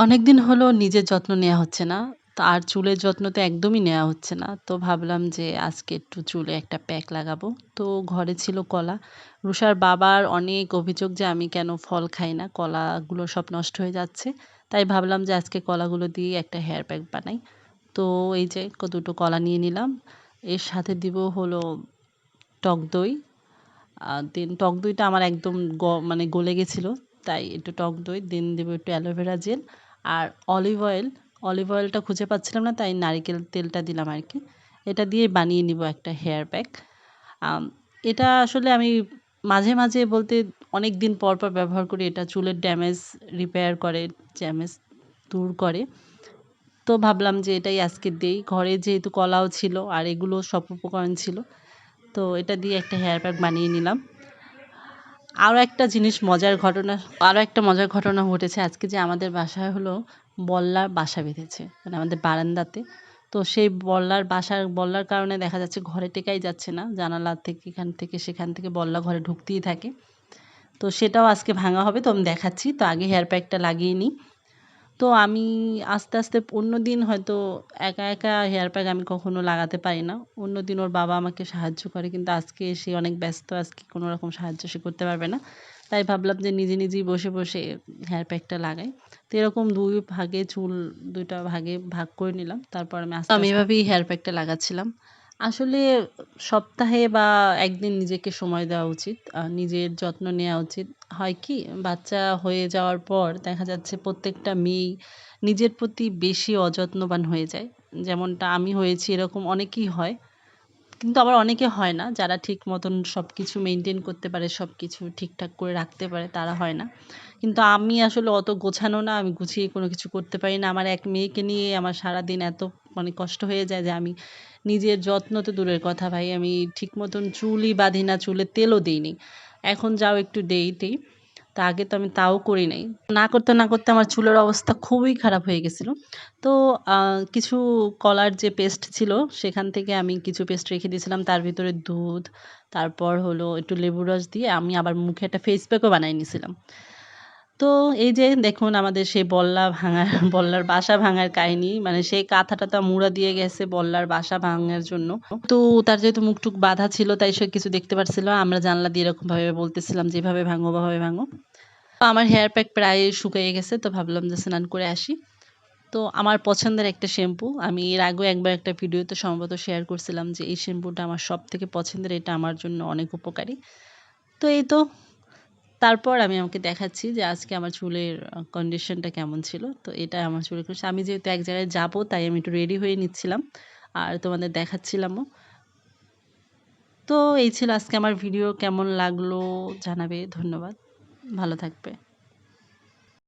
অনেকদিন হলো নিজের যত্ন নেয়া হচ্ছে না। তো আর চুলের যত্ন তো একদমই নেয়া হচ্ছে না। তো ভাবলাম যে আজকে একটু চুলে একটা প্যাক লাগাবো। তো ঘরে ছিল কলা। রুষার বাবার অনেক অভিযোগ যে আমি কেন ফল খাই না। কলাগুলো সব নষ্ট হয়ে যাচ্ছে। তাই ভাবলাম যে আজকে কলাগুলো দিয়ে একটা হেয়ার প্যাক বানাই। তো এই যে দুটো কলা নিয়ে নিলাম। এর সাথে দিব হলো টক দই। দেন টক দইটা আমার একদম মানে গলে গেছিল। তাই একটু টক দই, দেন দেব একটু অ্যালোভেরা জেল আর অলিভ অয়েল। অলিভ অয়েলটা খুঁজে পাচ্ছিলাম না, তাই নারিকেল তেলটা দিলাম আরকি। এটা দিয়ে বানিয়ে নিব একটা হেয়ার প্যাক। আম এটা আসলে আমি মাঝে, মাঝে বলতে অনেকদিন পর, পর ব্যবহার করি। এটা চুলের ড্যামেজ রিপেয়ার করে, ড্যামেজ দূর করে। তো ভাবলাম যে এটাই আজকে দেই। ঘরে যেহেতু কলাও ছিল আর এগুলো সব উপকরণ ছিল। তো এটা দিয়ে একটা হেয়ার প্যাক বানিয়ে নিলাম। আরো একটা মজার ঘটনা ঘটেছে আজকে, যে আমাদের বাসায় হলো বল্লার বাসা বেঁধেছে। মানে আমাদের বারান্দাতে। তো সেই বল্লার কারণে দেখা যাচ্ছে ঘরে টেকাই যাচ্ছে না। জানালা থেকে এখান থেকে সেখান থেকে বল্লা ঘরে ঢুকতেই থাকে। তো সেটাও আজকে ভাঙা হবে, তো আমি দেখাচ্ছি। তো আগে হেয়ার প্যাকটা লাগিয়ে নিই। তো আমি আস্তে, আস্তে অন্যদিন হয়তো একা, একা হেয়ার প্যাক আমি কখনো লাগাতে পারি না। অন্যদিন ওর বাবা আমাকে সাহায্য করে। কিন্তু আজকে সে অনেক ব্যস্ত। আজকে কোনো রকম সাহায্য সে করতে পারবে না। তাই ভাবলাম যে নিজে, নিজেই বসে, বসে হেয়ার প্যাকটা লাগাই। তো এরকম ২ ভাগে চুল ২ টা ভাগে ভাগ করে নিলাম। তারপর আমি আস্তে, আমি এভাবেই হেয়ার প্যাকটা লাগাচ্ছিলাম। আসলে সপ্তাহে বা ১ দিন নিজেকে সময় দেওয়া উচিত। নিজের যত্ন নেয়া উচিত। হয় কি, বাচ্চা হয়ে যাওয়ার পর দেখা যাচ্ছে প্রত্যেকটা মেয়েই নিজের প্রতি বেশি অযত্নবান হয়ে যায়। যেমনটা আমি হয়েছি, এরকম অনেকেই হয়। কিন্তু আবার অনেকে হয় না। যারা ঠিক মতন সবকিছু মেইনটেইন করতে পারে, সবকিছু ঠিকঠাক করে রাখতে পারে, তারা হয় না। কিন্তু আমি আসলে অত গোছানো না। আমি গুছিয়ে কোনো কিছু করতে পারি না। আমার এক মেয়েকে নিয়ে আমার সারাদিন এত মানে কষ্ট হয়ে যায় যে আমি নিজের যত্ন তো দূরের কথা ভাই, আমি ঠিক মতন চুলই বাঁধি না, চুলে তেলও দেইনি। এখন যাও একটু দেই। তা আগে তো আমি তাও করি নাই। না করতে, না করতে আমার চুলের অবস্থা খুবই খারাপ হয়ে গেছিল। তো আ কিছু কলার যে পেস্ট ছিল, সেখান থেকে আমি কিছু পেস্ট রেখে দিয়েছিলাম। তার ভিতরে দুধ, তারপর হলো একটু লেবুর রস দিয়ে আমি আবার মুখে একটা ফেস প্যাকও বানায় নিছিলাম। তো এই যে দেখুন আমাদের সেই বল্লার বাসা ভাঙার কাহিনী। মানে সেই কাঁথা-টাথা মুড়া দিয়ে গেছে বল্লার বাসা ভাঙার জন্য। তো তার যেহেতু মুখ-টুক বাঁধা ছিল, তাই সে কিছু দেখতে পারছিল না। আমরা জানালা দিয়ে এরকমভাবে বলতেছিলাম যে, "এভাবে ভাঙো, ওভাবে ভাঙো।" তো আমার হেয়ার প্যাক প্রায় শুকিয়ে গেছে। তো ভাবলাম যে স্নান করে আসি। তো আমার পছন্দের একটা শ্যাম্পু। আমি এর আগেও একবার একটা ভিডিওতে সম্ভবত শেয়ার করছিলাম যে এই শ্যাম্পুটা আমার সবথেকে পছন্দের। এটা আমার জন্য অনেক উপকারী। তো এই তো, তারপর আমি আমাকে দেখাচ্ছি যে আজকে আমার চুলের কন্ডিশনটা কেমন ছিল। তো এটা আমার চুলের কন্ডিশন। আমি যেহেতু এক জায়গায় যাবো, তাই আমি একটু রেডি হয়ে নিচ্ছিলাম। আর তোমাদের দেখাচ্ছিলামও। তো এই ছিল আজকে আমার ভিডিও। কেমন লাগলো জানাবে। ধন্যবাদ। ভালো থাকবে।